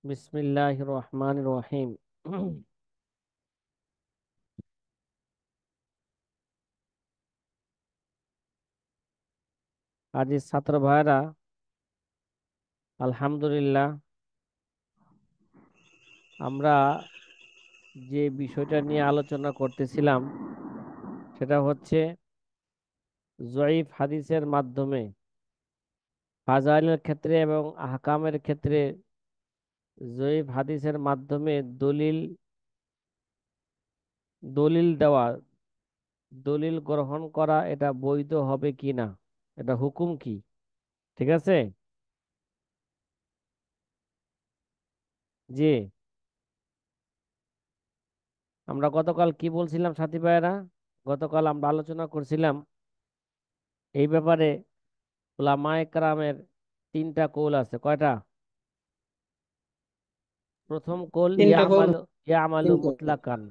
বিসমিল্লাহির রহমানির রহিম। আজ ছাত্র ভাইরা, আলহামদুলিল্লাহ, আমরা যে বিষয়টা নিয়ে আলোচনা করতেছিলাম সেটা হচ্ছে জয়ীফ হাদিসের মাধ্যমে ফাজাইলের ক্ষেত্রে এবং আহকামের ক্ষেত্রে জয়ীফ হাদিসের মাধ্যমে দলিল দলিল দেওয়া, দলিল গ্রহণ করা, এটা বৈধ হবে কি না, এটা হুকুম কি? ঠিক আছে। জি, আমরা গতকাল কি বলছিলাম সাথী ভাইয়েরা? গতকাল আমরা আলোচনা করছিলাম এই ব্যাপারে উলামায়ে কেরামের তিনটা কৌল আছে। কয়টা? প্রথম কৌল তিনটা গোল। ইয়ামালু তিনটা। মুতলাকান।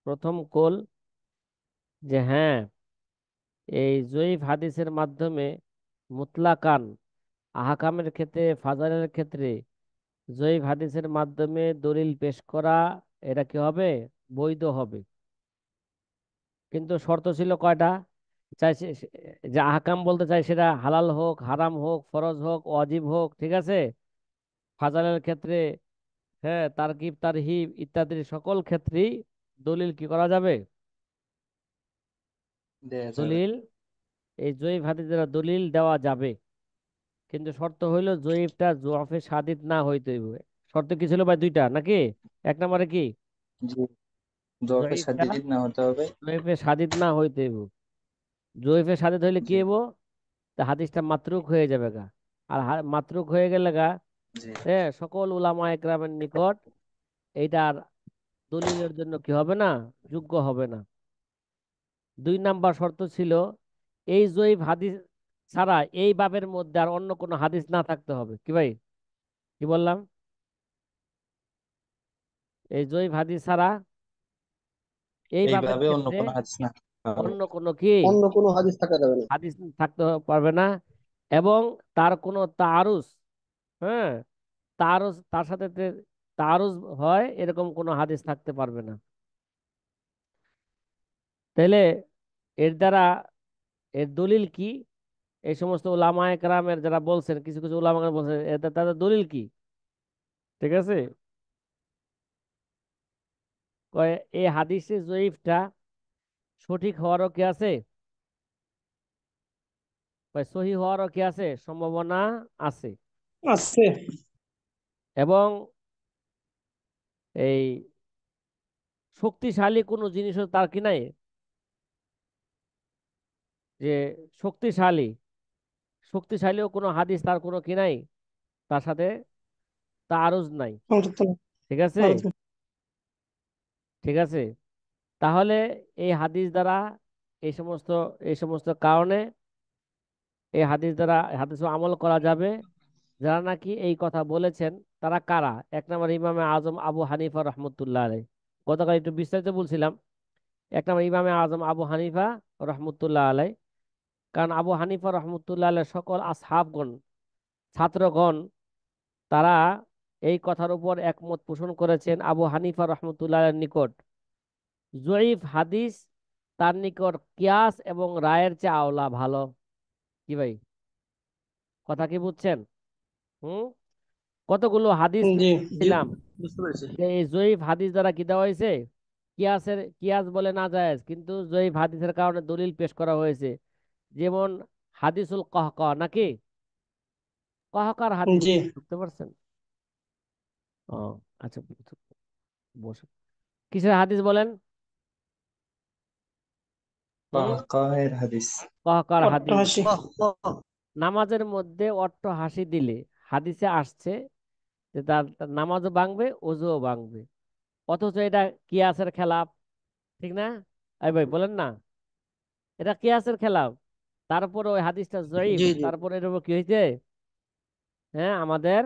প্রথম কৌল যে হ্যাঁ, এই জয়ীফ হাদিসের মাধ্যমে মুতলাকান আহকামের ক্ষেত্রে, ফাজালের ক্ষেত্রে জয়ীফ হাদিসের মাধ্যমে দলিল পেশ করা, এটা কি হবে? বৈধ হবে। কিন্তু শর্ত ছিল কয়টা? চাই যে আহকাম বলতে চাই সেটা হালাল হোক, হারাম হোক, ফরজ হোক, ওয়াজিব হোক, ঠিক আছে। ফাজালের ক্ষেত্রে হ্যাঁ, তারকিব তারহিব ইত্যাদি সকল ক্ষেত্রেই দলিল কি করা যাবে? দেয়া যাবে। দলিল, এই জয়ীফ হাদিসের দলিল দেওয়া যাবে। কিন্তু শর্ত হইল জয়ীফটা জোয়াফে সাদিদ না হইতে হইবে। শর্ত কি ছিল ভাই? দুইটা নাকি? এক নম্বরে কি? জি। জফের জয়ীফটা সাথে না হতে হবে। জয়ীফে সাদিদ না হইতে হইব। জয়ীফে সাদিদ হইলে কি জি। হইব? তা হাদিসটা মাতরুক হয়ে যাবে গা। আর মাতরুক হয়ে গেলে গা, জি। সকল উলামা একরামের নিকট এইটার দলিলের জন্য কি হবে না? যোগ্য হবে না। দুই নাম্বার শর্ত ছিল এই জয়ীফ হাদিস ছাড়া এই বাবের মধ্যে আর অন্য কোনো হাদিস না থাকতে হবে। কি ভাই, কি বললাম? এই জয়ীফ হাদিস ছাড়া এই বাবের এইভাবে অন্য ক্ষেত্রে কোনো হাদিস না হবে। অন্য কোনো কি অন্য কোনো হাদিস থাকা যাবে না। হাদিস থাকতে পারবে না। এবং তার কোনো তারুজ, হ্যাঁ, তারুজ তার সাথে তারুজ হয় এরকম কোনো হাদিস থাকতে পারবে না। তাহলে এর দ্বারা, এর দলিল কি? এই সমস্ত উলামায়ে কেরামের যারা বলছেন, কিছু কিছু উলামা কেরাম বলছেন, এটা তাদের দলিল কি? ঠিক আছে। কয় এই হাদিসে জয়ীফটা সঠিক হওয়ারও কি আছে? কয় সহি হওয়ারও কি আছে? সম্ভাবনা আছে। আছে। এবং এই শক্তিশালী কোনো জিনিসও তার কি নাই, যে শক্তিশালী শক্তিশালীও কোনো হাদিস তার কোনো কি নাই, তার সাথে তারুজ নাই। সংযুক্ত না। ঠিক আছে। আলোচনা। ঠিক আছে। তাহলে এই হাদিস দ্বারা, এই সমস্ত এই সমস্ত কারণে এই হাদিস দ্বারা হাদিস আমল করা যাবে। যারা নাকি এই কথা বলেছেন তারা কারা? এক নম্বর ইমামে আজম আবু হানিফা রহমতুল্লাহ আলাই। গতকাল একটু বিস্তারিত বলছিলাম। এক নম্বর ইমামে আজম আবু হানিফা রহমতুল্লাহ আলাই। কারণ আবু হানিফা রহমতুল্লাহ আলাই সকল আসহাবগণ, ছাত্রগণ, তারা এই কথার উপর একমত পোষণ করেছেন। আবু হানিফা রহমতুল্লাহ আলাইর নিকট জয়ীফ হাদিস তার নিকট কিয়াস এবং রায়ের চেয়ে আওলা, ভালো। কি ভাই, কথা কি বুঝছেন? হুম। কতগুলো হাদিস জি। জি, ছিলাম বুঝতে পেরেছি। যে এই জয়ীফ হাদিস দ্বারা কি দেওয়া হয়েছে? কিয়াস বলে না জায়েজ, কিন্তু জয়ীফ হাদিসের কারণে দলিল পেশ করা হয়েছে। যেমন হাদিসুল কহকহ নাকি, কহকার হাদিস। জি। বুঝতে পারছেন? ও আচ্ছা, বসে কিসের হাদিস বলেন? হুম। কাহের হাদিস। কহকার হাদিস। অট্টহাসি। নামাজের মধ্যে অট্ট হাসি দিলে হাদিসে আসছে যে তার নামাজও ভাঙবে, ওযুও ভাঙবে। অথচ এটা কিয়াসের খেলাফ। ঠিক না? এই ভাই বলেন না, এটা কিয়াসের খেলাফ। তারপরে ওই হাদিসটা জয়ীফ, জি জি। তারপরে এর উপর কি হয়েছে? হ্যাঁ, আমাদের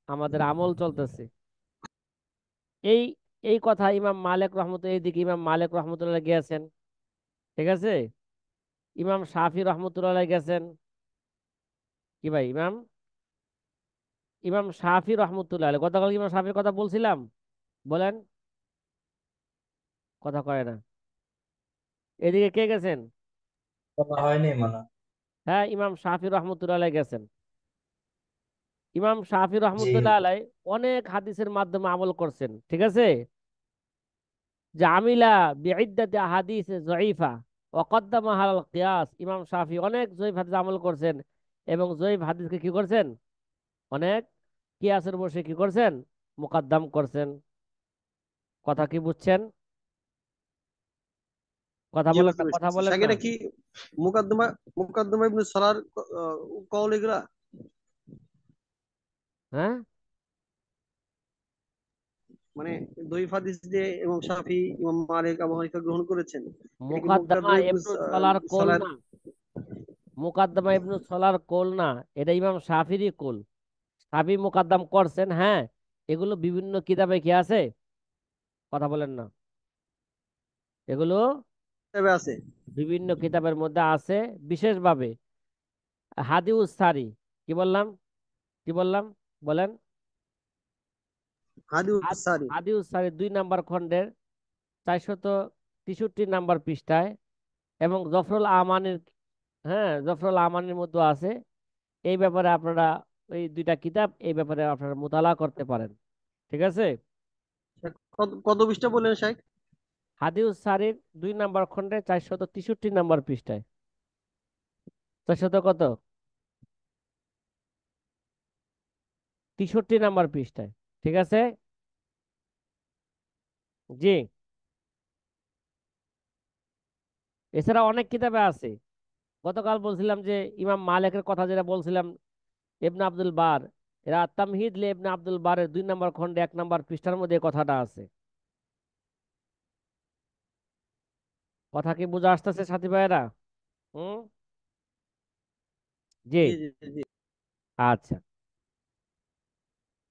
আমাদের আমল চলতেছে। এই এই কথা ইমাম মালিক রহমতুল্লাহ, এইদিকে ইমাম মালিক রহমতুল্লাহ গিয়েছেন। ঠিক আছে। ইমাম শাফি রহমতুল্লাহ গেছেন। কি ভাই, ইমাম ইমাম শাফি রহমতুল্লাহ আলাইহি। গতকাল ইমাম শাফির কথা বলছিলাম, বলেন, কথা কয় না। এদিকে কে গেছেন? বলা হয়নি মনে হয়। হ্যাঁ, ইমাম শাফি রহমতুল্লাহ আলাইহি গেছেন। ইমাম শাফি জি রহমতুল্লাহ হুজুর। আলাইহি অনেক হাদিসের মাধ্যমে আমল করছেন, ঠিক আছে। যে আমিলা বিইদ্দাতি আহাদিস যঈফা ওয়া কদ্দামাহা আল কিয়াস, ইমাম শাফি অনেক যঈফ হাদিস আমল করছেন এবং যঈফ হাদিসকে কি করছেন, অনেক কিয়াসের বসে কি করছেন, মুকদ্দম করছেন। কথা কি বুঝছেন? কথা জি বলেন বুঝতে না, কথা পারছি বলেন শাক, না। এটা কি মুকাদ্দমা মুকাদ্দমা ইবনে সালার কওল এগুলা? হ্যাঁ, মানে দইফ হাদিস দিয়ে ইমাম শাফি, ইমাম মালিক, আবু হানিফা গ্রহণ করেছেন, এটা কি মুকদ্দমা মুকাদ্দমা ইবনে ইবনু সলার কোল সালার? না, মুকদ্দমা ইবনু সলার কোল না, এটা ইমাম শাফিরই কোল। শাফি মুকদ্দম করছেন, হ্যাঁ। এগুলো বিভিন্ন কিতাবে কি আছে, কথা বলেন না, এগুলো তবে আছে বিভিন্ন কিতাবের মধ্যে আছে। বিশেষভাবে হাদিউস সারি, কি বললাম, কি বললাম, বলেন। হাদিউস সারি। হাদিউস সারি 2 নম্বর খণ্ডের 463 নম্বর পৃষ্ঠায়, এবং জফরুল আমানের, হ্যাঁ, জফরুল আমানের মধ্যে আছে। এই ব্যাপারে আপনারা, এই 2টা কিতাব এই ব্যাপারে আপনারা মোতালা করতে পারেন, ঠিক আছে। কত কত পৃষ্ঠা বললেন শাইখ? হাদিউস সারির 2 নম্বর খণ্ডে 463 নম্বর পৃষ্ঠায়, 400 কত, 63 নম্বর পৃষ্ঠায়, ঠিক আছে। জি, এছাড়া অনেক কিতাবে আছে। গতকাল বলছিলাম যে ইমাম মালিকের কথা যেটা বলছিলাম, ইবনে আব্দুল বার, এরা তামহিদ লে ইবনে আব্দুল বারের 2 নম্বর খণ্ডে 1 নম্বর পৃষ্ঠার মধ্যে এই কথাটা আছে। কথা কি বোঝা আসতেছে সাথী ভাইয়েরা? হুম। জি। জি জি জি। আচ্ছা,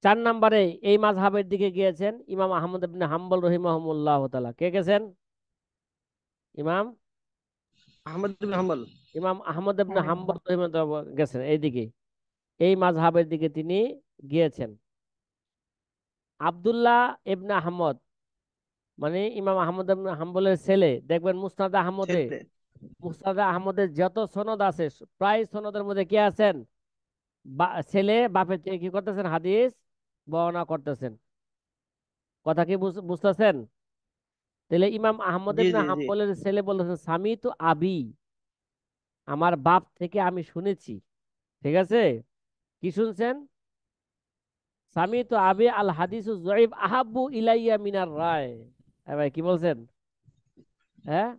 4 নম্বরে এই মাযহাবের দিকে গিয়েছেন ইমাম আহমদ ইবনে হাম্বল রহিমাহুল্লাহ তাআলা। কে গেছেন? ইমাম আহমদ বিন হাম্বল। ইমাম আহমদ ইবনে হাম্বল রহিমাহুল্লাহ গেছেন এইদিকে, এই মাযহাবের দিকে তিনি গিয়েছেন। আব্দুল্লাহ ইবনে আহমদ, মানে ইমাম আহমদ ইবনে হাম্বলের ছেলে, দেখবেন মুসনাদ আহমদে, ছেলে। মুসনাদ আহমদের যত সনদ আছে প্রায় সনদের মধ্যে কি আছেন, ছেলে বাপের থেকে কি করতেছেন, হাদিস বর্ণনা করতেছেন। কথা কি বুঝতেছেন? তাহলে ইমাম আহমদ জি ইবনে জি জি। হাম্বলের ছেলে বলতেছেন সামি তো আবি, আমার বাপ থেকে আমি শুনেছি, ঠিক আছে। কি শুনছেন? সামি তো আবি আল হাদিসু যঈফ আহাব্বু ইলাইয়া মিনার রায়। ভাই কি বলছেন? হ্যাঁ,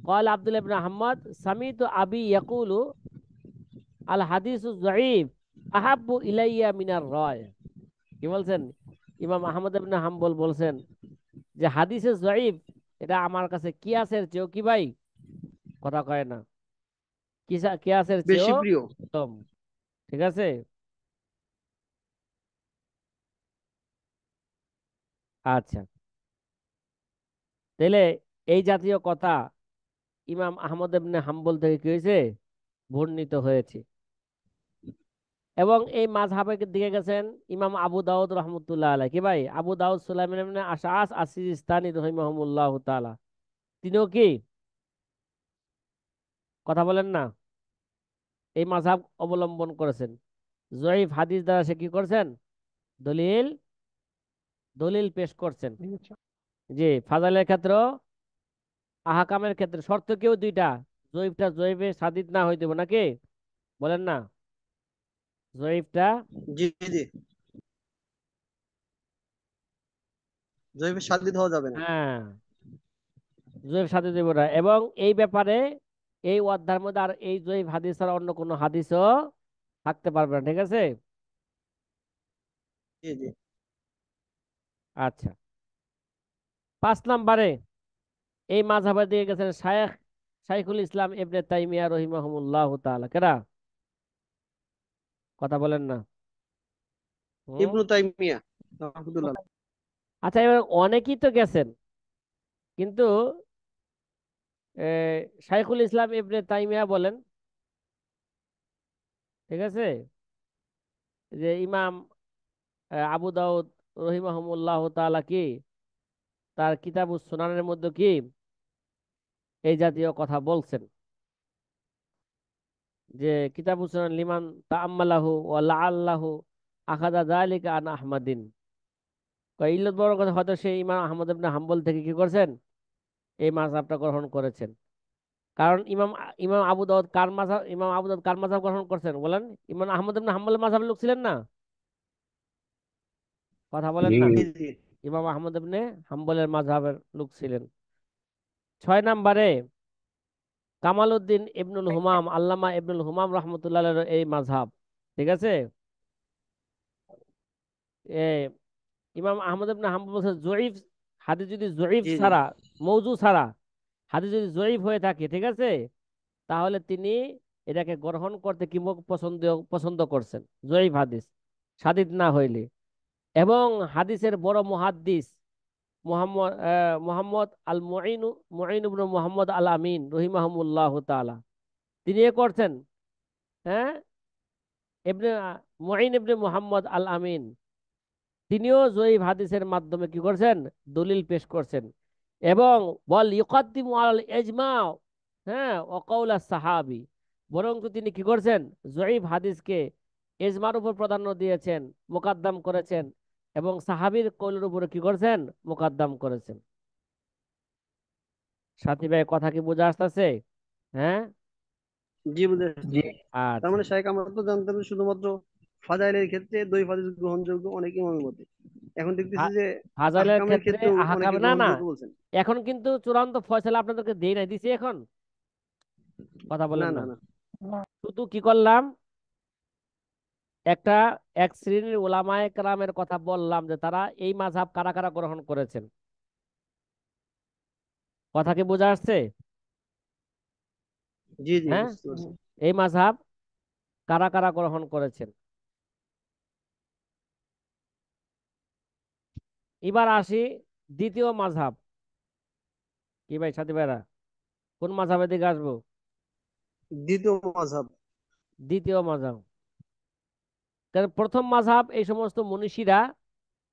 قال عبد الله بن محمد سمعت أبي يقول আল হাদিসু যঈফ আহাব্বু ইলাইয়া মিনার রায়। কি বলছেন? ইমাম আহমদ ইবনে হাম্বল বলছেন যে হাদিসে যঈফ এটা আমার কাছে কিয়াসের চেয়েও কি ভাই, কথা কয় না, কিয়াসের বেশি চেয়েও প্রিয়। উত্তম, ঠিক আছে। আচ্ছা, তাহলে এই জাতীয় কথা ইমাম আহমদ ইবনে হাম্বল থেকে কি হয়েছে, বর্ণিত হয়েছে। এবং এই মাযহাবের দিকে গেছেন ইমাম আবু দাউদ রহমতুল্লাহ আলাইহি। কি ভাই, আবু দাউদ সুলাইমান ইবনে আশআস আস-সিজিস্তানি রাহিমাহুল্লাহ তাআলা, তিনিও কি, কথা বলেন না, এই মাযহাব অবলম্বন করেছেন। জয়ীফ হাদিস দ্বারা সে কি করছেন, দলিল দলিল পেশ করছেন। জি, ফাজাইলের ক্ষেত্র, আহকামের ক্ষেত্রে শর্ত কেউ 2টা, জয়ীফটা জয়ীফে সাদিদ না হইতে হবে নাকি, বলেন না, জয়ীফটা, জি জি। জৈবে সাদৃদ হওয়া যাবে না। হ্যাঁ, জয়ীফ সাদিদ হইব না। এবং এই ব্যাপারে এই অধ্যায়ের মধ্যে আর এই জয়ীফ হাদিস ছাড়া অন্য কোনো হাদিসও থাকতে পারবে না, ঠিক আছে। জি জি। আচ্ছা, 5 নম্বরে এই মাযহাবের দিকে গেছেন শাইখুল ইসলাম ইবনে তাইমিয়া রহিমাহুল্লাহ তাআলা। কেডা, কথা বলেন না। হুম। ইবনু তাইমিয়া রাহমাতুল্লাহ। আচ্ছা, এবার অনেকেই তো গেছেন, কিন্তু এ, শাইখুল ইসলাম ইবনে তাইমিয়া বলেন, ঠিক আছে। যে ইমাম আবু দাউদ রহিমাহুমুল্লাহ তাআলা কি তার কিতাবুস সুনানের মধ্যে কি এই জাতীয় কথা বলছেন, যে কিতাবুস সুনান লিমান তাআম্মালাহু ওয়া লাআল্লাহু আখাযা যালিকা আন আহমাদিন। ইল্লত বড় কথা, হয়তো সেই ইমাম আহমদ ইবনে হাম্বল থেকে কি করছেন, এই মাযহাবটা গ্রহণ করেছেন। কারণ ইমাম আবু দাউদ কার মাযহাব, ইমাম আবু দাউদ কার মাযহাব গ্রহণ করছেন বলেন? ইমাম আহমদ ইবনে হাম্বলের মাযহাবের লোক ছিলেন না? কথা বলেন জি। না। জি জি। ইমাম আহমদ ইবনে হাম্বলের মাযহাবের লোক ছিলেন। 6 নম্বরে কামাল উদ্দিন ইবনুল হুমাম, আল্লামা ইবনুল হুমাম রহমতুল্লাহ এই মাযহাব। ঠিক আছে। এ ইমাম আহমদ ইবনে হাম্বল বলছে জয়ীফ হাদিস যদি জয়ীফ জি জি। ছাড়া, মৌজু ছাড়া হাদিস যদি জয়ীফ হয়ে থাকে, ঠিক আছে, তাহলে তিনি এটাকে গ্রহণ করতে কি পছন্দ পছন্দ করছেন, জয়ীফ হাদিস সাদিদ না হইলে। এবং হাদিসের বড় মুহাদ্দিস মোহাম্মদ আল মুঈন ইবনে মোহাম্মদ আল আমিন রহিমাহুমুল্লাহ তাআলা, তিনি এ করছেন। হ্যাঁ, ইবনে মুঈন ইবনে মোহাম্মদ আল আমিন তিনিও জয়ীফ হাদিসের মাধ্যমে কি করছেন, দলিল পেশ করছেন। এবং বল ইউকাদ্দিমু আল ইজমা, হ্যাঁ, ও কওলা সাহাবী, বরং তিনি কি করছেন, জয়ীফ হাদিসকে ইজমার উপর প্রাধান্য দিয়েছেন, মোকাদ্দাম করেছেন, এবং সাহাবীর কওলের উপরে কি করছেন, মোকাদ্দাম করেছেন। সাথী ভাই, কথা কি বোঝা আসতেছে? হ্যাঁ। জি বুঝে জি। আসতেছে। তার আচ্ছা। মানে শাইখ আমরা তো জানতাম যে শুধুমাত্র ফাজাইলের ক্ষেত্রে দই হাদিস গ্রহণযোগ্য অনেক ইমামের মতে, এখন দেখতেছি যে ফাজাইলের আহকামের ক্ষেত্রে ক্ষেত্রেও আহকাম, অনেকে না না, গ্রহণযোগ্য বলছেন। এখন কিন্তু চূড়ান্ত ফয়সালা আপনাদেরকে দেই নাই, দিছি এখন। কথা না বলেন না। না না। শুধু কি করলাম, একটা এক শ্রেণীর ওলামায়ে কেরামের কথা বললাম যে তারা এই মাযহাব কারা কারা গ্রহণ করেছেন। কথা কি বোঝা আসছে? জি জি হ্যাঁ, বুঝতে পারছি। এই মাযহাব কারা কারা গ্রহণ করেছেন। এবার আসি দ্বিতীয় মাযহাব। কি ভাই, সাথী ভাইরা, কোন মাযহাবের দিকে আসবো? দ্বিতীয় মাযহাব। দ্বিতীয় মাযহাব। কারণ প্রথম মাযহাব এই সমস্ত মনীষীরা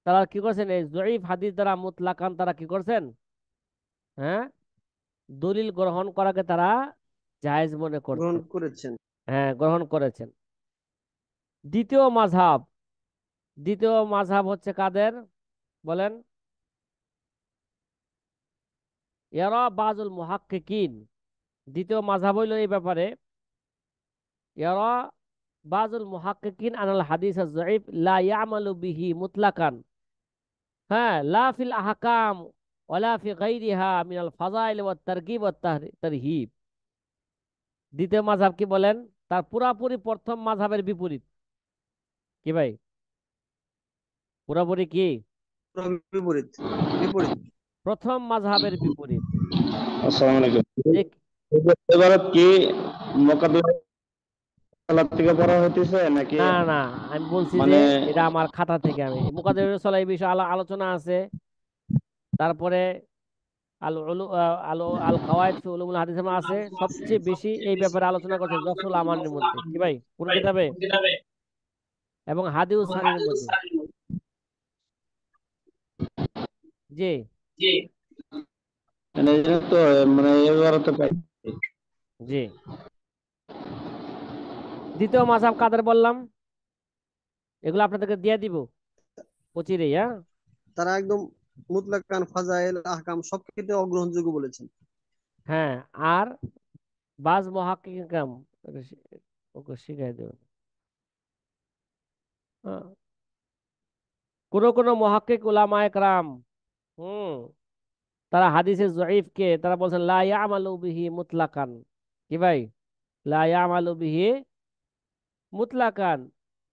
তারা কি করছেন, এই জয়ীফ হাদিস দ্বারা মুতলাকান তারা কি করছেন, হ্যাঁ, দলিল গ্রহণ করাকে তারা জায়েজ মনে গ্রহণ করছেন। করেছেন। হ্যাঁ, গ্রহণ করেছেন। দ্বিতীয় মাযহাব, দ্বিতীয় মাযহাব হচ্ছে কাদের বলেন? ইয়ারা বাজুল মুহাক্কিকিন। দ্বিতীয় মাযহাব হইল এই ব্যাপারে, ইয়ারা বাজুল মুহাক্কিকিন আনাল হাদিস আয-যায়ীফ লা ইয়ামালু বিহি মুতলাকান, হ্যাঁ, লা ফিল আহকাম ওয়ালা ফি গায়রিহা মিনাল ফাযাইল ওয়াত তারগীব ওয়াত তারহিব। দ্বিতীয় মাযহাব কি বলেন? তার পুরাপুরি প্রথম মাযহাবের বিপরীত। কি ভাই, পুরাপুরি কি পুরো বিপরীত। বিপরীত। প্রথম মাযহাবের বিপরীত। আসসালামু আলাইকুম। যে এবারে কি মোকাদ্দমাত থেকে পড়া হইতেছে নাকি? না না, আমি বলছি যে মানে এটা আমার খাতা থেকে, আমি মুকাদ্দিমাতুস সালাহ এই বিষয়ে আলোচনা আছে। তারপরে আল উলু আল আল কাওয়াইদ ফি উলুমুল হাদিস আছে। সবচেয়ে বেশি এই ব্যাপারে আলোচনা করছে রসুল আমানের মধ্যে, কি ভাই, কোন কিতাবে, এবং হাদিউস সানির মধ্যে। জি। মানে এটা তো মানে এবারে তো পাই। জি। দ্বিতীয় মাযহাব কাদের বললাম, এগুলো আপনাদেরকে দিয়ে দিব অচিরেই। হ্যাঁ। তারা একদম মুতলাকান ফাজাইল আহকাম সব ক্ষেত্রে অগ্রহণযোগ্য বলেছেন। হ্যাঁ। আর বাজ মহাক্কিক কাম, ওকে শিখাই দেব। হ্যাঁ। কোন কোন মহাক্কিক উলামায়ে কেরাম, হুম, তারা হাদিসে জয়ীফ কে তারা বলছেন লা ইয়ামালু বিহি মুতলাকান। কি ভাই, লা ইয়ামালু বিহি মুতলাকান,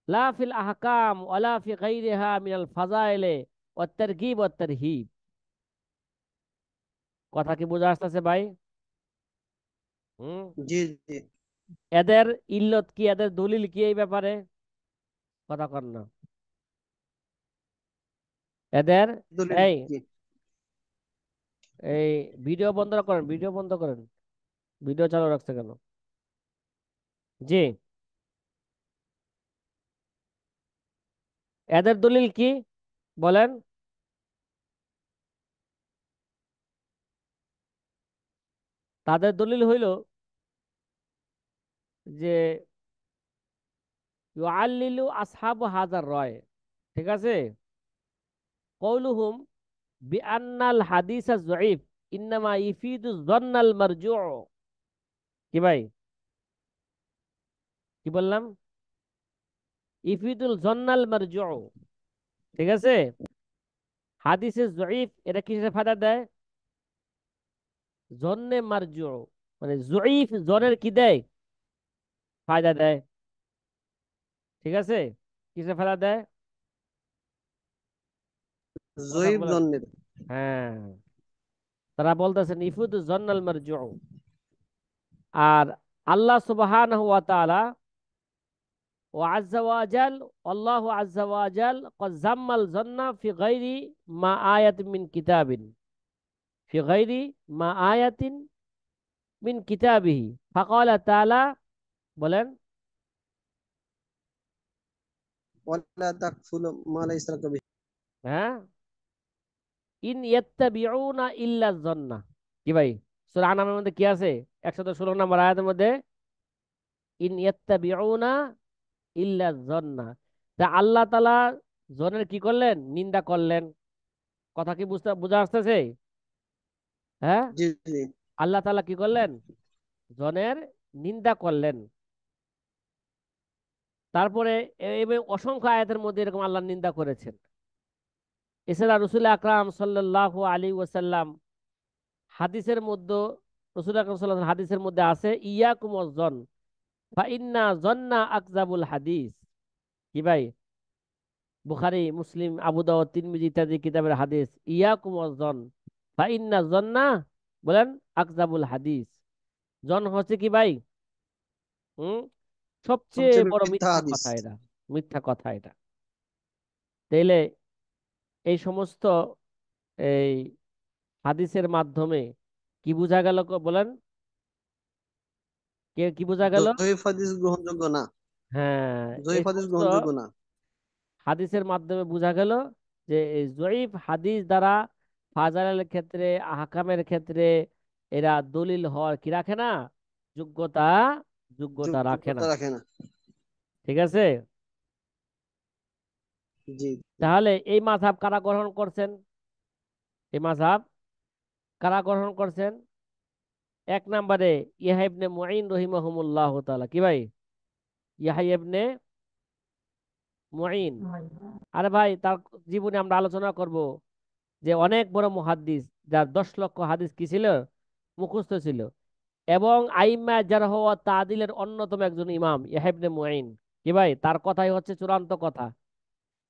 লা ফিল আহকাম ওয়ালা ফি গায়রিহা মিনাল ফাযাইল ওয়াত তারগীব ওয়াত তারহিব। কথা কি বোঝা আসতেছে ভাই? হুম। জি জি। এদের ইল্লত কি, এদের দলিল কি এই ব্যাপারে? কথা কর না এদের। দলিল এই কি? এই ভিডিও বন্ধ করেন, ভিডিও বন্ধ করেন, ভিডিও চালু রাখছে কেন? জি। এদের দলিল কি বলেন? তাদের দলিল হইল যে ইউআল্লিলু আসহাবু হাজার রয়, ঠিক আছে, কৌলুহুম বিআন্নাল হাদিসা যঈফ ইন্নামা ইফিদু যন্নাল মারজু। কি ভাই, কি বললাম? ইফিদুল যন্নাল মারজু, ঠিক আছে। হাদিসে যঈফ এটা কিসের ফায়দা দেয়? জন্নে মারজু, মানে যঈফ জনের কি দেয়? ফায়দা দেয়, ঠিক আছে। কিসের ফায়দা দেয়? কথা জয়ীফ বলেন। জন্মের। হ্যাঁ, তারা বলতেছেন ইফিদু যন্নাল মারজু। আর আল্লাহ সুবহানাহু ওয়া তাআলা وعز وجل والله عز وجل قد ذم الظن في غير ما آية من كتاب، في غير ما آية من كتابه فقال تعالى، বলেন। ওয়ালা তাকফুলু মা লাইসা লাকা বিহি। হ্যাঁ, ইন ইয়াত্তাবিউনা ইল্লা যন্না। কি ভাই, সূরা আনামের মধ্যে কি আছে? 116 নম্বর আয়াতের মধ্যে ইন ইয়াত্তাবিউনা ইল্লা যন্না। তা আল্লাহ তাআলা জনের কি করলেন? নিন্দা করলেন। কথা কি বোঝা আসতেছে? হ্যাঁ, জি জি আল্লাহ তাআলা কি করলেন? জনের নিন্দা করলেন। তারপরে এবং অসংখ্য আয়াতের মধ্যে এরকম আল্লাহর নিন্দা করেছেন। এছাড়া রসুল আকরাম সাল্লাল্লাহু আলাইহি ওয়াসাল্লাম হাদিসের মধ্যে, রসুল আকরাম সাল্লাল্লাহু আলাইহি হাদিসের মধ্যে আছে ইয়াকুম ওয়াজ্জন ফা ইন্না জন্না আকযাবুল হাদিস। কি ভাই, বুখারী, মুসলিম, আবু দাউদ, তিরমিজি ইত্যাদি কিতাবের হাদিস। ইয়াকুম ওয়াজ্জন ফা ইন্না জন্না, বলেন, আকযাবুল হাদিস। জন হচ্ছে কি ভাই? হুম, সবচেয়ে সবচেয়ে বড় মিথ্যা মিথ্যা হাদিস। কথা এটা, মিথ্যা কথা এটা। তাইলে এই সমস্ত এই হাদিসের মাধ্যমে কি বোঝা গেল বলেন? কে কি বোঝা গেল? জয়ীফ হাদিস গ্রহণযোগ্য না। হ্যাঁ, এই জয়ীফ হাদিস সমস্ত গ্রহণযোগ্য না। হাদিসের মাধ্যমে বোঝা গেল যে এই জয়ীফ হাদিস দ্বারা ফাজাইলের ক্ষেত্রে, আহকামের ক্ষেত্রে এরা দলিল হওয়ার কি রাখে না? যোগ্যতা, যোগ্যতা রাখে না। যোগ্যতা রাখে না। ঠিক আছে। জি জি। তাহলে এই মাযহাব কারা গ্রহণ করছেন? এই মাযহাব কারা গ্রহণ করছেন? এক নম্বরে ইয়াহয়া ইবনে মুঈন রহিমাহুমুল্লাহ তাআলা। কি ভাই, ইয়াহয়া ইবনে মুঈন। আরে ভাই, তার জীবনে আমরা আলোচনা করব যে অনেক বড় মুহাদ্দিস, যার 10 লক্ষ হাদিস কি ছিল? মুখস্থ ছিল। এবং আইম্মা জারহ ওয়া তাদিলের অন্যতম একজন ইমাম ইয়াহয়া ইবনে মুঈন। কি ভাই, তার কথাই হচ্ছে চূড়ান্ত কথা।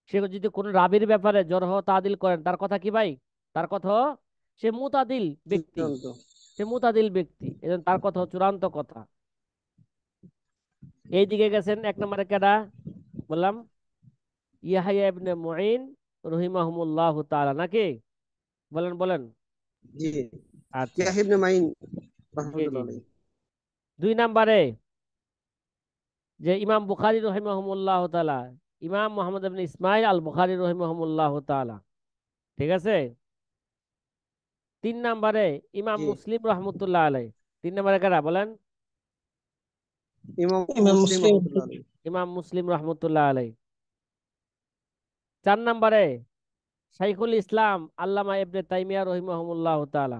সে যদি কোনো রাবির ব্যাপারে জরহ তাদিল করেন, তার কথা কি ভাই? তার কথা, সে মুতাদিল ব্যক্তি, চূড়ান্ত। সে মুতাদিল ব্যক্তি, এজন্য তার কথা চূড়ান্ত কথা। এই দিকে গেছেন এক নম্বরে কেডা বললাম? ইয়াহয়া ইবনে মুঈন রহিমাহুমুল্লাহ তাআলা, নাকি? বলেন বলেন। জি। আচ্ছা, ইয়াহয়া ইবনে মাইন জি জি রাহমাতুল্লাহ জি। আলাইহি। দুই নম্বরে যে ইমাম বুখারী রহিমাহুমুল্লাহ তাআলা, ইমাম মুহাম্মদ ইবনে ইসমাইল আল বুখারী রহিমাহুমুল্লাহ তাআলা, ঠিক আছে। তিন নম্বরে ইমাম জি। মুসলিম রহমতুল্লাহ আলাই। তিন নম্বরে কারা বলেন? ইমাম ইমাম মুসলিম মুসলিম। রাহমাতুল্লাহ আলাইহি। ইমাম মুসলিম রহমতুল্লাহ আলাই। চার নম্বরে শাইখুল ইসলাম আল্লামা ইবনে তাইমিয়া রহিমাহুমুল্লাহ তাআলা।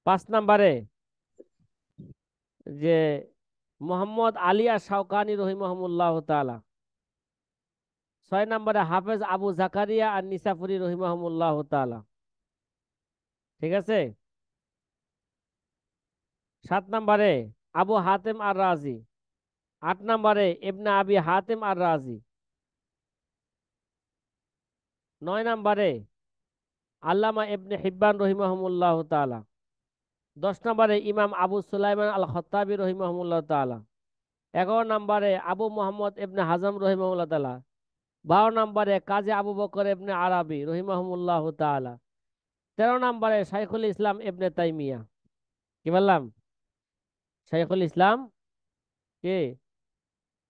পাঁচ নম্বরে যে মোহাম্মদ আলী আর শাওকানি রহিমাহুমুল্লাহ তাআলা। ছয় নম্বরে হাফেজ আবু জাকারিয়া আর নিসাফুরি রহিমাহুমুল্লাহ তাআলা, ঠিক আছে। সাত নম্বরে আবু হাতেম আর রাজি। আট নম্বরে ইবনে আবি হাতেম আর রাজি। নয় নম্বরে আল্লামা ইবনে হিব্বান রহিমাহুমুল্লাহ তাআলা। 10 নম্বরে ইমাম আবু সুলাইমান আল খত্তাবি রহিমাহুমুল্লাহ তাআলা। 11 নম্বরে আবু মোহাম্মদ ইবনে হাজম রহিমাহুল্লাহ তাআলা। 12 নম্বরে কাজী আবু বকর ইবনে আরাবি রহিমাহুমুল্লাহ তাআলা। 13 নম্বরে শাইখুল ইসলাম ইবনে তাইমিয়া। কি বললাম? শাইখুল ইসলাম কে?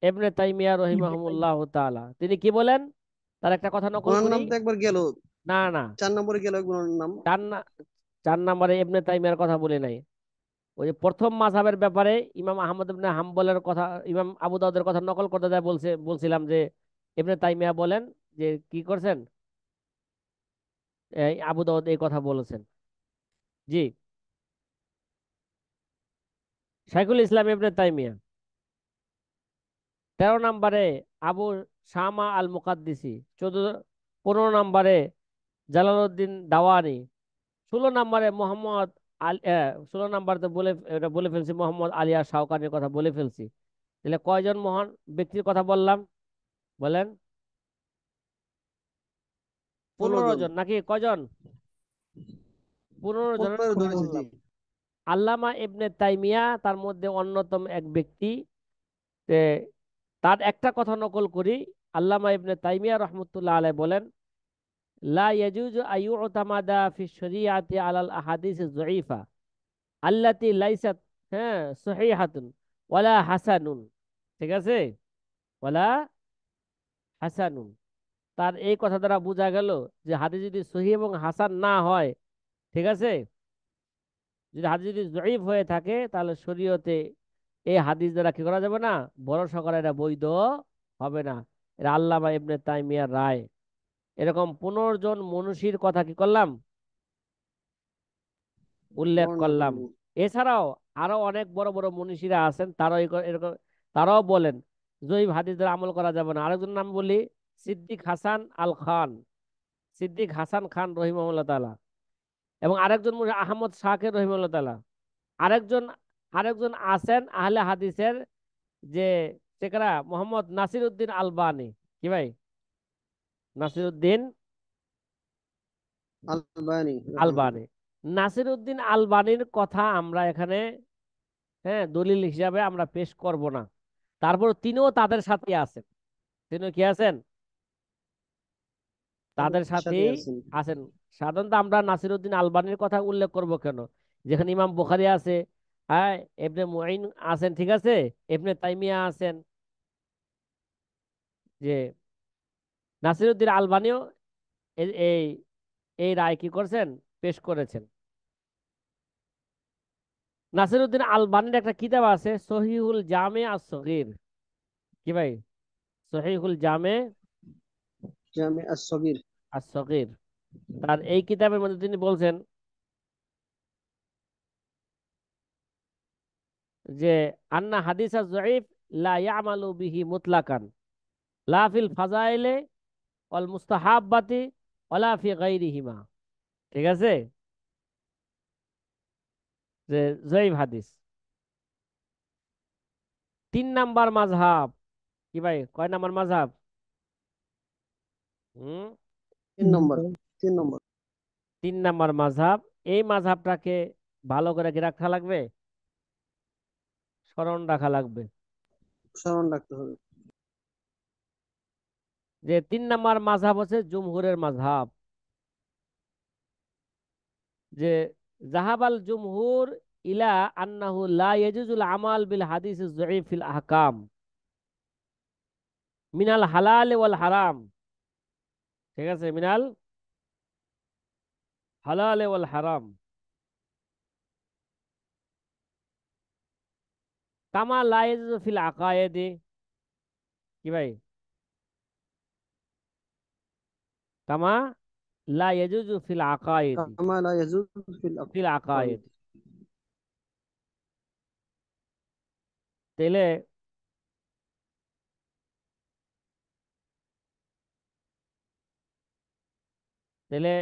ইবনে তাইমিয়া রহিমাহুল্লাহ তাআলা তিনি কি বলেন, তার একটা কথা নকল ওনার করি। নাম তো একবার গেল, না না, 4 নম্বরে গেল একবার ওনার নাম। চার না, 4 নম্বরে ইবনে তাইমিয়ার কথা বলি নাই। ওই যে প্রথম মাযহাবের ব্যাপারে ইমাম আহমদ ইবনে হাম্বলের কথা, ইমাম আবু দাউদের কথা নকল করতে যায় বলছিলাম যে ইবনে তাইমিয়া বলেন যে কি করছেন, এই আবু দাউদ এই কথা বলেছেন। জি, শাইখুল ইসলাম ইবনে তাইমিয়া। 13 নম্বরে আবু শামা আল মুকাদ্দিসি। 15 নম্বরে জালালউদ্দিন দাওয়ানি। 16 নম্বরে মোহাম্মদ 16 নম্বর তো এটা বলে ফেলছি, মোহাম্মদ আলিয়া শাওকানির কথা বলে ফেলছি। তাহলে কয়জন মহান ব্যক্তির কথা বললাম বলেন? 16 পনেরো জন। জন নাকি কয়জন? 15 জনের 15 কথা ধরেছি, জি। বললাম। আল্লামা ইবনে তাইমিয়া তার মধ্যে অন্যতম এক ব্যক্তি। তে তার একটা কথা নকল করি। আল্লামা ইবনে তাইমিয়া রহমতুল্লাহ আলাইহি বলেন, লা ইয়াজুজু আইয়ুতামাদা ফি শরিয়াতি আলাল আহাদিস যঈফা আল্লাতি লাইসাত, হ্যাঁ, সহিহাতুন ওয়ালা হাসানুন। ঠিক আছে, ওয়ালা হাসানুন। তার এই কথা দ্বারা বোঝা গেল যে হাদিস যদি সহিহ এবং হাসান না হয়, ঠিক আছে, যদি হাদিস যদি জয়ীফ হয়ে থাকে তাহলে শরীয়তে এই হাদিস দ্বারা কি করা যাবে না, ভরসা করা এটা বৈধ হবে না। এটা আল্লামা ইবনে তাইমিয়ার রায়। এরকম 15 জন মনীষীর কথা কি করলাম, উল্লেখ বর্ণনা করলাম। করলেন। এছাড়াও আরো অনেক বড় বড় মনীষীরা আছেন, তারাও এরকম, তারাও বলেন জয়ীফ হাদিস দ্বারা আমল করা যাবে না। আরেকজন নাম বলি, সিদ্দিক হাসান আল খান, সিদ্দিক হাসান খান রহিমাহুল্লাহ তাআলা। এবং আরেকজন আহমদ শাকির রহিমাহুল্লাহ তাআলা। আরেকজন আরেকজন আছেন আহলে হাদিসের যে সেকরা, মোহাম্মদ নাসির উদ্দিন আলবানী। কি ভাই? নাসির উদ্দিন আলবানী আলবানী। রাহিমাহুল্লাহ। নাসির উদ্দিন আলবানীর কথা আমরা এখানে, হ্যাঁ, দলিল হিসাবে আমরা পেশ করব না। তারপর তিনিও তাদের সাথে আছেন। তিনিও কি আছেন? তাদের তাদের সাথে সাথেই আছেন। আছেন। সাধারণত আমরা নাসির উদ্দিন আলবানীর কথা উল্লেখ করব কেন, যেখানে ইমাম বুখারী আছে, হ্যাঁ, ইবনে মুঈন আছেন, ঠিক আছে, ইবনে তাইমিয়া আছেন, যে নাসিরউদ্দিন আলবানিও এই এই এই রায় কি করছেন, পেশ করেছেন। নাসিরউদ্দিন আলবানির একটা কিতাব আছে সহিহুল জামে আস সগীর। কি ভাই? সহিহুল জামে জামে আস-সগীর। আস সগীর। তার এই কিতাবের মধ্যে তিনি বলছেন যে আন্না হাদিসা যঈফ লা ইয়ামালু বিহি মুতলাকান লা ফিল ফাজাইলে ওয়াল মুস্তাহাব্বাতি ওয়ালা ফি গায়রিহিমা। ঠিক আছে, যে যঈফ হাদিস। 3 নাম্বার মাযহাব। কি ভাই, কয় নাম্বার মাযহাব? হুম, 3 নম্বর। 3 নম্বর। 3 নাম্বার মাযহাব। এই মাযহাবটাকে ভালো করে কি রাখা লাগবে, স্মরণ রাখা লাগবে। স্মরণ রাখতে হবে। যে 3 নাম্বার মাযহাব হচ্ছে জুমহুরের মাযহাব। যে জাহাবাল জুমহুর ইলা আন্নাহু লা ইয়াজুজুল আমাল বিল হাদিস যঈফ ফিল আহকাম মিনাল হালাল ওয়াল হারাম। ঠিক আছে, মিনাল হালাল ওয়াল হারাম কামা লা ইয়াজুজু ফিল আকায়েদি। কি ভাই? কামা লা ইয়াজুজু ফিল আকায়েদি, কামা লা ইয়াজুজ ফিল ফিল আকাইদ। আকায়েদ। তাইলে তাইলে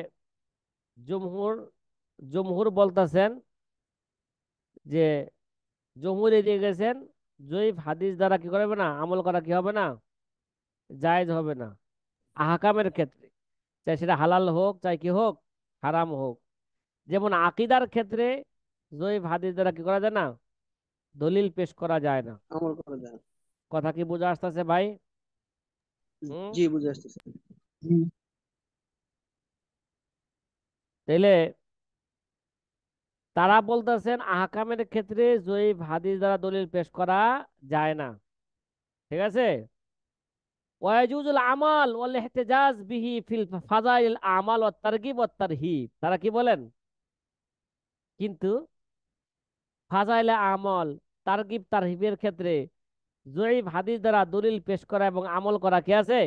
জুমহুর জুমহুর বলতেছেন যে, জুমহুর এদিকে গেছেন জয়ীফ হাদিস দ্বারা কি করবে না, আমল করা কি হবে না, জায়েজ হবে না আহকামের ক্ষেত্রে, চাই সেটা হালাল হোক চাই কি হোক, হারাম হোক। যেমন আকিদার ক্ষেত্রে জয়ীফ হাদিস দ্বারা কি করা যায় না, দলিল পেশ করা যায় না। আমল করা যায়। কথা কি বোঝা আসতেছে ভাই? হুম। জি, বুঝে আসতেছে। তাইলে তারা বলতেছেন আহকামের ক্ষেত্রে জয়ীফ হাদিস দ্বারা দলিল পেশ করা যায় না। ঠিক আছে। ওয়াজুজুল আমাল ওয়াল ইহতিজাজ বিহি ফিল ফাজাইল আমাল ওয়াত তারগিব ওয়াত তারহিব, তারা কি বলেন? কিন্তু ফাজাইলে আমল, তারগিব তারহিবের ক্ষেত্রে জয়ীফ হাদিস দ্বারা দলিল পেশ করা এবং আমল করা কি আছে?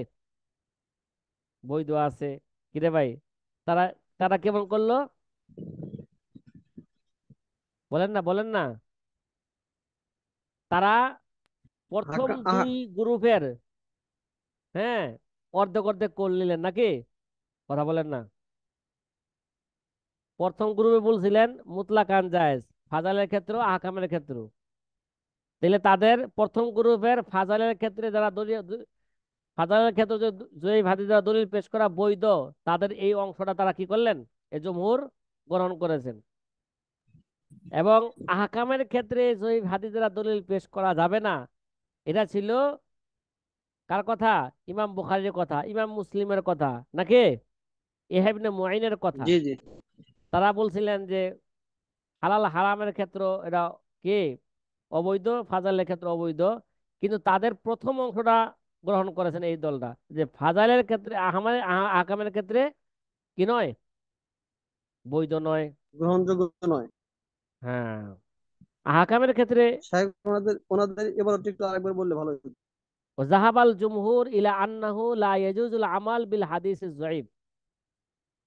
বৈধ আছে। কিরে ভাই, তারা তারা কেমন করলো? বলেন না, বলেন না। তারা প্রথম দুই গ্রুপের, হ্যাঁ, অর্ধেক অর্ধেক করে নিলেন নাকি? কথা বলেন না। প্রথম গ্রুপে বলছিলেন মুতলাকান জায়েজ, ফাজালের ক্ষেত্র আহকামের ক্ষেত্র। তাহলে তাদের প্রথম গ্রুপের ফাজালের ক্ষেত্রে যারা দলীয়, ফাজালের ক্ষেত্রে যে জয়ী হাদিস দ্বারা দলিল পেশ করা বৈধ, তাদের এই অংশটা তারা কি করলেন? এই জমহুর গ্রহণ করেছেন। এবং আহকামের ক্ষেত্রে জয়ী হাদিস দ্বারা দলিল পেশ করা যাবে না, এটা ছিল কার কথা? ইমাম বুখারীর কথা, ইমাম মুসলিমের কথা নাকি ইহয়া ইবনে মুঈনের কথা। জি জি। তারা বলছিলেন যে হালাল হারামের ক্ষেত্র এটা কি অবৈধ, ফাজালের ক্ষেত্রে অবৈধ। কিন্তু তাদের প্রথম অংশটা গ্রহণ করেছেন এই দলটা, যে ফাজালের ক্ষেত্রে আহকামের ক্ষেত্রে কি নয়, বৈধ নয়। গ্রহণযোগ্য নয়। হ্যাঁ, আহকামের ক্ষেত্রে সাহেব, ওনাদের ওনাদের এবার একটু আরেকবার বললে ভালো হতো। জাহাবাল জুমহুর ইলা আন্নাহু লা ইয়াজুজুল আমাল বিল হাদিস যঈফ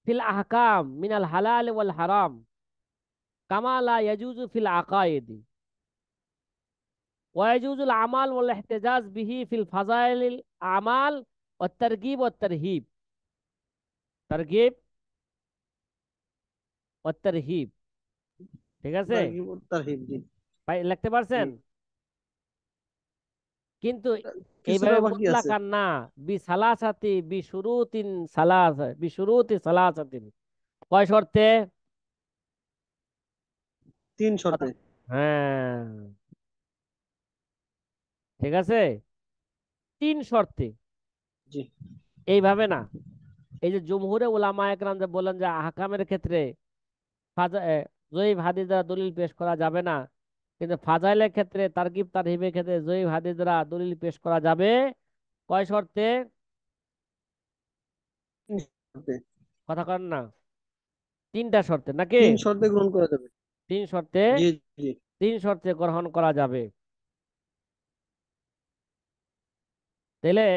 ফিল আহকাম মিনাল হালাল ওয়াল হারাম কামা লা ইয়াজুজু ফিল আকায়েদ, ওয়াজুজুল আমাল ওয়াল ইহতিজাজ বিহি ফিল ফাজাইলিল আমাল ওয়াত তারগিব ওয়াত তারহিব। তারগিব ওয়াত তারহিব, ঠিক আছে? তারগিব ও তারহিব, জি লিখতে জি। পারছেন? কিন্তু কিছুটা এইভাবে বাকি আছে। মুতলাকান না, বি সালাসাতি বি শুরুতিন সালাসা বি শুরুতি সালাসাতিন, কয় শর্তে? তিন কথা, শর্তে। হ্যাঁ, ঠিক আছে, তিন শর্তে। জি। এইভাবে না। এই যে জমহুরে উলামা একরাম যে বলেন যে আহকামের ক্ষেত্রে জয়ীফ হাদিস দ্বারা দলিল পেশ করা যাবে না, কিন্তু ফাজাইলের ক্ষেত্রে তারগিব তারহিবের ক্ষেত্রে জয়ীফ হাদিস দ্বারা দলিল পেশ করা যাবে। কয় শর্তে? তিন শর্তে। কথা কন না। তিনটা শর্তে নাকি? তিন শর্তে গ্রহণ করা যাবে। তিন শর্তে, জি জি। তিন শর্তে গ্রহণ করা যাবে। তাহলে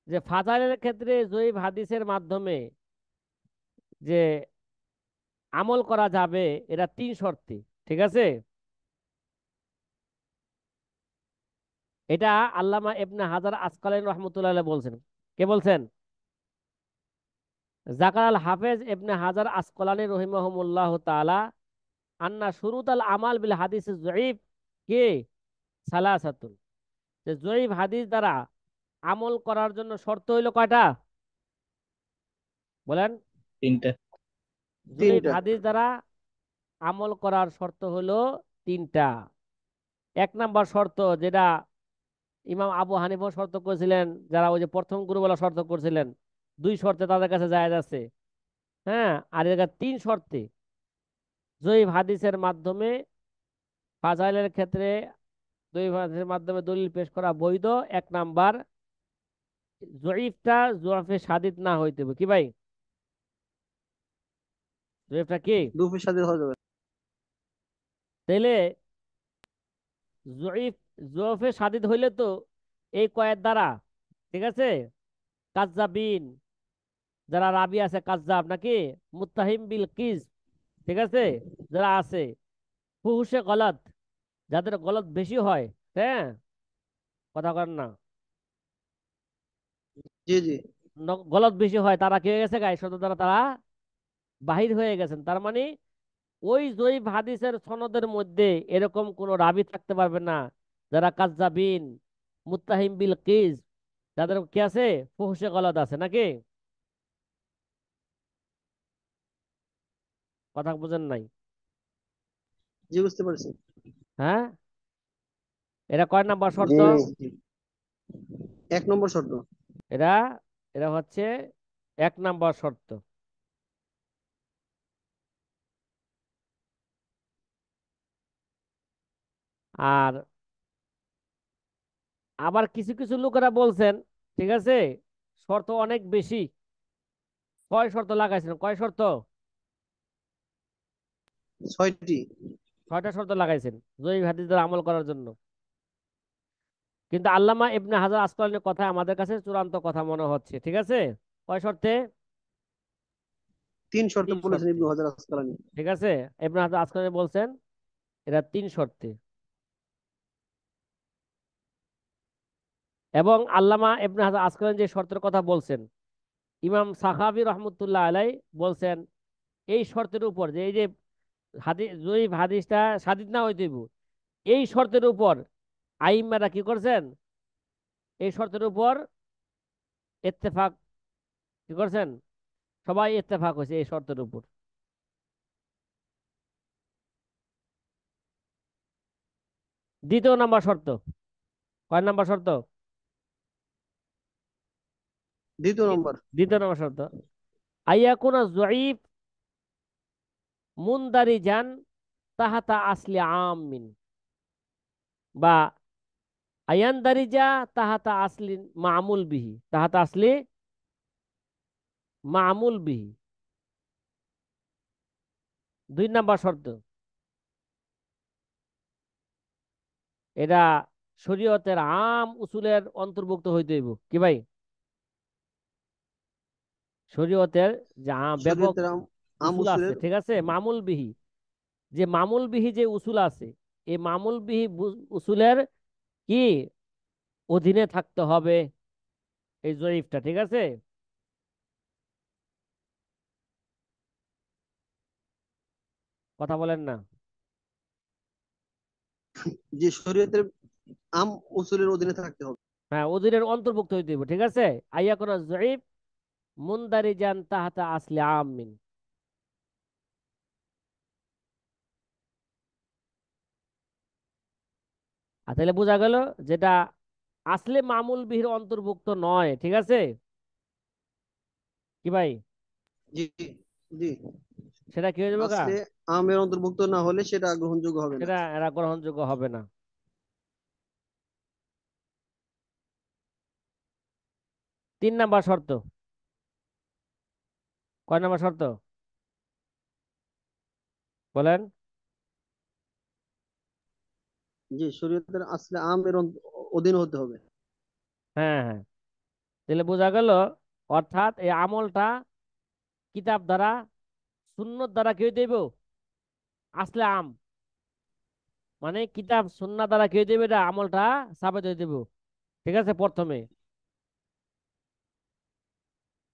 যে ফাজাইলের ক্ষেত্রে জয়ীফ হাদিসের মাধ্যমে যে আমল করা যাবে, এটা তিন শর্তে, ঠিক আছে? এটা আল্লামা ইবনে হাজার আসকালানী রহমতুল্লাহ আলাইহি বলছেন। কে বলছেন? জাকার আল হাফেজ ইবনে হাজার আসকালানী রহিমাহুমুল্লাহ তাআলা আন্না শুরুতাল আমাল বিল হাদিস যঈফ কে সালাসাতুন, যে যঈফ হাদিস দ্বারা আমল করার জন্য শর্ত হইল কয়টা? বলেন। তিনটা। যঈফ তিনটা। হাদিস দ্বারা আমল করার শর্ত হলো তিনটা। এক নাম্বার শর্ত, যেটা ইমাম আবু হানিফা শর্ত করেছিলেন, যারা ওই যে প্রথম গুরুবেলা শর্ত করেছিলেন, দুই শর্তে তাদের কাছে জায়েজ আছে। হ্যাঁ, আর এর তিন শর্তে জয়ীফ হাদিসের মাধ্যমে ফাজাইলের ক্ষেত্রে জয়ীফ হাদিসের মাধ্যমে দলিল পেশ করা বৈধ। এক নাম্বার, জয়ীফটা জোয়াফে সাদিদ না হইতে হবে। কি ভাই, জয়ীফটা কি? দুফের সাথে হয়ে যাবে। তাইলে জয়ীফ জোয়াফে সাদিদ হইলে তো এই কয়ের দ্বারা, ঠিক আছে, কাজ্জাবিন, যারা রাবি আছে কাজ্জাব নাকি, মুত্তাহিম বিল কিজ, ঠিক আছে, যারা আছে, ফুহুশে গলত, যাদের গলত বেশি হয়, হ্যাঁ, কথা কর না, জি জি। গলত বেশি হয়, তারা কি হয়ে গেছে? গায়ে শব্দ দ্বারা তারা বাহির হয়ে গেছেন। তার মানে ওই জয়ীফ হাদিসের সনদের মধ্যে এরকম কোন রাবি থাকতে পারবে না যারা কাজ্জাবিন, মুত্তাহিম বিল কিজ, যাদের কি আছে, ফুহুশে গলত আছে নাকি? কথা বুঝেন নাই? জি, বুঝতে পারছি। হ্যাঁ, এটা কয় নাম্বার জি শর্ত? জি। এক নম্বর শর্ত। এরা এরা হচ্ছে এক নাম্বার শর্ত। আর আবার কিছু কিছু লোকেরা বলছেন, ঠিক আছে, শর্ত অনেক বেশি। কয় শর্ত লাগাইছেন, কয় শর্ত? 6টি। 6টা শর্ত লাগাইছেন জয়ী হাদিস দ্বারা আমল করার জন্য। কিন্তু আল্লামা ইবনে হাজার আসকালানির কথা আমাদের কাছে চূড়ান্ত কথা মনে হচ্ছে, ঠিক আছে। কয় শর্তে? 3 শর্তে 3 বলেছেন শর্তে, ইবনু হাজার আসকালানী। ঠিক আছে। ইবনে হাজার আসকালানি বলছেন এটা 3 শর্তে। এবং আল্লামা ইবনে হাজার আসকালানি যে শর্তের কথা বলছেন, ইমাম সাখাবী রহমতুল্লাহ আলাই বলছেন এই শর্তের উপর, যে এই যে হাদিস জয়ীফ হাদিসটা সাদিদ না হইতে হইব, এই শর্তের উপর আইম্মারা কি করছেন, এই শর্তের উপর ইত্তেফাক কি করছেন, সবাই ইত্তেফাক হয়েছে এই শর্তের উপর। দ্বিতীয় নাম্বার শর্ত, কয় নাম্বার শর্ত? দ্বিতীয় নম্বর। দ্বিতীয় নাম্বার শর্ত, আইয়াকুনা জয়ীফ মুনদারিজান তাহাতা আসলি আমিন, বা আয়ানদারিজা তাহাতা আসলি মামুল বিহি, তাহাতা আসলি মামুল বিহি। 2 নাম্বার শর্ত, এটা শরীয়তের আম উসুলের অন্তর্ভুক্ত হইতে হইব। কি ভাই? শরীয়তের যে ব্যাপক শরীয়তের আম উসুল আছে, উসুলের। ঠিক আছে, মামুল বিহি, যে মামুল বিহি যে উসুল আছে, এই মামুল বিহি উসুলের কি অধীনে থাকতে হবে এই জয়ীফটা, ঠিক আছে। কথা বলেন না। যে শরীয়তের আম উসুলের অধীনে থাকতে হবে। হ্যাঁ, অধীনের অন্তর্ভুক্ত হইতে হইব, ঠিক আছে। আইয়া কোন জয়ীফ মুনদারিজান তাহাতা আসলি আমিন। আর তাহলে বোঝা গেল যেটা আসলে মামুল বিহির অন্তর্ভুক্ত নয়, ঠিক আছে। কি ভাই? জি, জি। সেটা কি হয়ে যাবে গা? আসলে আমের অন্তর্ভুক্ত না হলে সেটা গ্রহণযোগ্য হবে না। সেটা এরা গ্রহণযোগ্য হবে না। 3 নাম্বার শর্ত, কয় নাম্বার শর্ত বলেন? জি, শরীয়তের আসলে আমের অধীন হতে হবে। হ্যাঁ হ্যাঁ, তাহলে বোঝা গেল, অর্থাৎ এই আমলটা কিতাব দ্বারা সুন্নত দ্বারা কেউ দেব, আসলে আম মানে কিতাব সুন্নাহ দ্বারা কেউ দেবে, এটা আমলটা সাবেত হয়ে দেব, ঠিক আছে। প্রথমে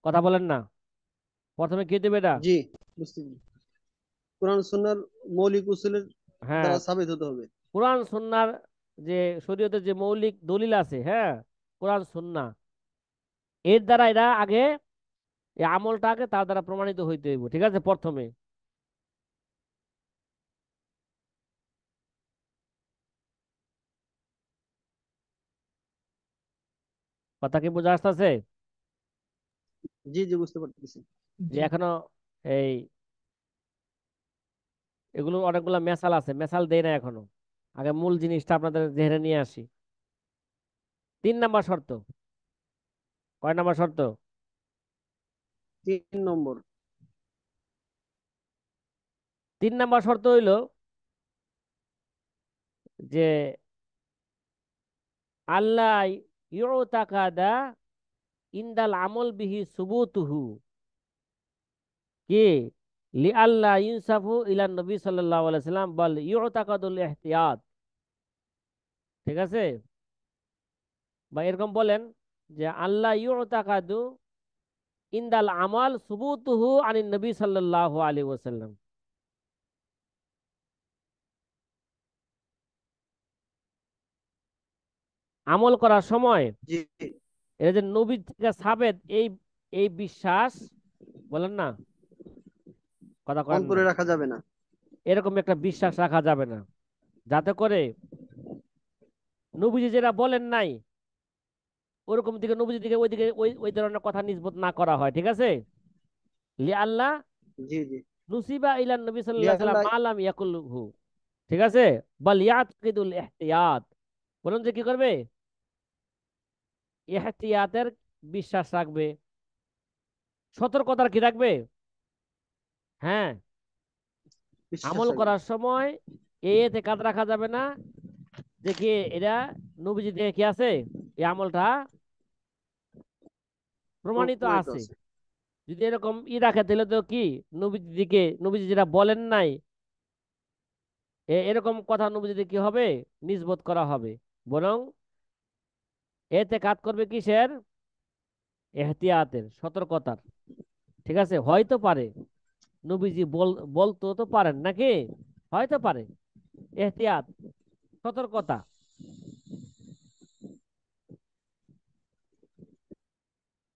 কথা বলেন না, প্রথমে কে দেবে এটা? জি, বুঝতে পেরেছি। কোরআন সুন্নাহর মৌলিক উসুলের হ্যাঁ, দ্বারা সাবিত হতে হবে। কোরআন সুন্নাহর যে শরীয়তের যে মৌলিক দলিল আছে, হ্যাঁ, কোরআন সুন্নাহ, এর দ্বারা এরা আগে এই আমলটা আগে তার দ্বারা প্রমাণিত হইতে হইব, ঠিক আছে, প্রথমে। কথা কি বোঝা আসতেছে? জি, জি, বুঝতে পারতেছি। যে এখনো এই এগুলো অনেকগুলা মেসাল আছে, মেসাল দেই না এখনো, আগে মূল জিনিসটা আপনাদের জেনে নিয়ে আসি। 3 নাম্বার শর্ত, কয় নাম্বার শর্ত? 3 নম্বর। 3 নাম্বার শর্ত হইল যে আল্লাহ ইউতাকাদা ইনদাল আমল বিহি সুবুতুহু, কি লি আল্লাহ ইনসাফু ইলা নবী সাল্লাল্লাহু আলাইহি সাল্লাম বল ইউতাকাদুল ইহতিয়াত, ঠিক আছে। বা এরকম বলেন যে আল্লাহ ইউতাকাদু ইনদাল আমাল সুবুতুহু আনিন নবী সাল্লাল্লাহু আলাইহি ওয়াসাল্লাম, আমল করার সময় জি, এটা যে নবী থেকে সাবেত, এই এই বিশ্বাস, বলেন না, কথা করেন না, অন্তরে রাখা যাবে না। এরকম একটা বিশ্বাস রাখা যাবে না, যাতে করে নবীজি যেটা বলেন নাই ওরকম দিকে নবীজি দিকে ওইদিকে ওই ওই ধরনের কথা নিসবত না করা হয়, ঠিক আছে। লি আল্লাহ জি, জি। নুসিবা ইলা নবী সাল্লাল্লাহু আলাইহি লিয়াল্লাহ। সাল্লাম মালাম ইয়াকুলহু, ঠিক আছে। বাল ইয়াকিদুল ইহতিয়াত, বলুন যে কি করবে, ইহতিয়াতের বিশ্বাস রাখবে, সতর্কতার কি রাখবে? হ্যাঁ, বিশ্বাস আমল রাখবে। করার সময় এতে কাজ রাখা যাবে না যে কি এটা নবীজি থেকে কি আছে, এই আমলটা প্রমাণিত প্রমাণিত আছে। আছে। যদি এরকম রাখে তাহলে তো কি, নবীজি দিকে নবীজি যেটা বলেন নাই এরকম কথা নবীজি কি হবে, নিসবত করা হবে। বরং এতে কাজ করবে কিসের, এহতিয়াতের, সতর্কতার। ঠিক আছে, হয়তো পারে নবীজি বলতো তো পারেন নাকি, হয়তো পারে, এহতিয়াত, সতর্কতা।